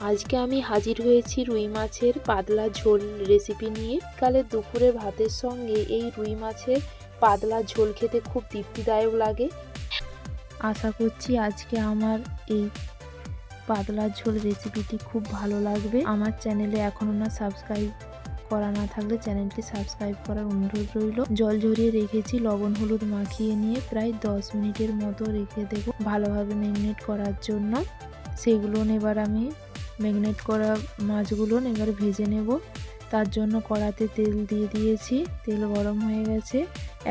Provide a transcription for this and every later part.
আজকে আমি হাজির হয়েছি রুই মাছের পাতলা ঝোল রেসিপি নিয়ে। কালে দুপুরে ভাতের সঙ্গে এই রুই মাছের পাতলা ঝোল খেতে খুব তৃপ্তিদায়ক লাগে। আশা করছি আজকে আমার এই পাতলা ঝোল রেসিপিটি খুব ভালো লাগবে। আমার চ্যানেলে এখনও না সাবস্ক্রাইব করা না থাকলে চ্যানেলটি সাবস্ক্রাইব করার অনুরোধ রইল। জল ঝরিয়ে রেখেছি, লবণ হলুদ মাখিয়ে নিয়ে প্রায় 10 মিনিটের মতো রেখে দেবো ভালোভাবে ম্যারিনেট করার জন্য। সেগুলো এবার আমি ম্যারিনেট করা মাছগুলো এবার ভেজে নেব। তার জন্য কড়াতে তেল দিয়ে দিয়েছি, তেল গরম হয়ে গেছে।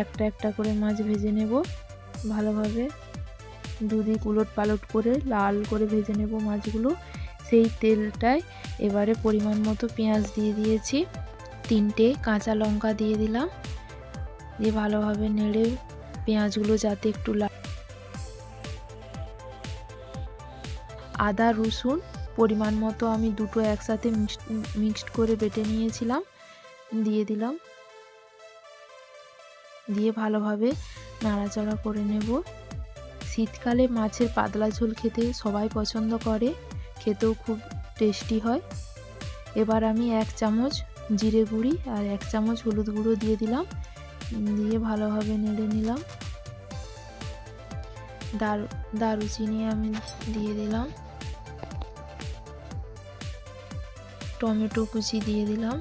একটা একটা করে মাছ ভেজে নেব ভালোভাবে, দুদিক উলট পালট করে লাল করে ভেজে নেব মাছগুলো। সেই তেলটায় এবারে পরিমাণ মতো পেঁয়াজ দিয়ে দিয়েছি, 3টে কাঁচা লঙ্কা দিয়ে দিলাম, দিয়ে ভালোভাবে নেড়ে পেঁয়াজগুলো যাতে একটু আদা রসুন পরিমাণ মতো আমি দুটো একসাথে মিক্সড করে বেটে নিয়েছিলাম, দিয়ে দিলাম, দিয়ে ভালোভাবে নাড়াচাড়া করে নেব। শীতকালে মাছের পাতলা ঝোল খেতে সবাই পছন্দ করে, খেতেও খুব টেস্টি হয়। এবার আমি 1 চামচ জিরে গুঁড়ি আর 1 চামচ হলুদ গুঁড়ো দিয়ে দিলাম, দিয়ে ভালোভাবে নেড়ে নিলাম। দারুচিনি আমি দিয়ে দিলাম, টমেটো কুচি দিয়ে দিলাম।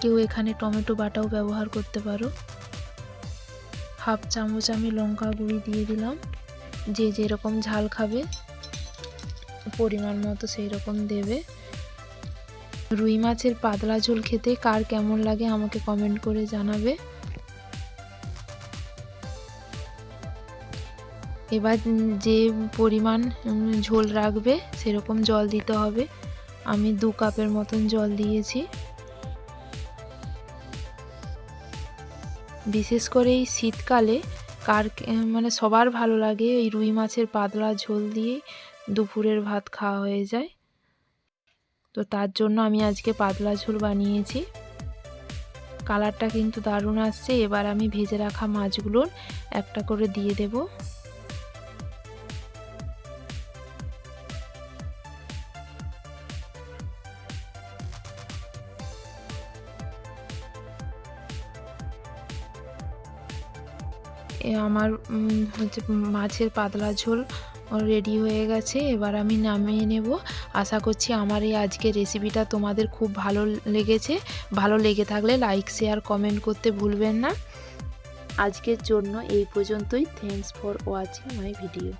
কেউ এখানে টমেটো বাটাও ব্যবহার করতে পারো। 1/2 চামচ আমি লঙ্কা গুঁড়ি দিয়ে দিলাম, যে যেরকম ঝাল খাবে পরিমাণ মতো সেই রকম দেবে। রুই মাছের পাতলা ঝোল খেতে কার কেমন লাগে আমাকে কমেন্ট করে জানাবে। এবার যে পরিমাণ ঝোল রাখবে সেরকম জল দিতে হবে। আমি 2 কাপের মতন জল দিয়েছি। বিশেষ করে এই শীতকালে সবার ভালো লাগে এই রুই মাছের পাতলা ঝোল দিয়ে দুপুরের ভাত খাওয়া হয়ে যায়। তো তার জন্য আমি আজকে পাতলা ঝোল বানিয়েছি। কালারটা কিন্তু দারুণ আসছে। এবার আমি ভেজে রাখা মাছগুলো একটা করে দিয়ে দেব। আমার মাছের পাতলা ঝোল রেডি হয়ে গেছে। এবার আমি নামিয়ে নেব। আশা করছি আমার এই আজকের রেসিপিটা তোমাদের খুব ভালো লেগেছে। ভালো লেগে থাকলে লাইক শেয়ার কমেন্ট করতে ভুলবেন না। আজকের জন্য এই পর্যন্তই। Thanks for watching my video.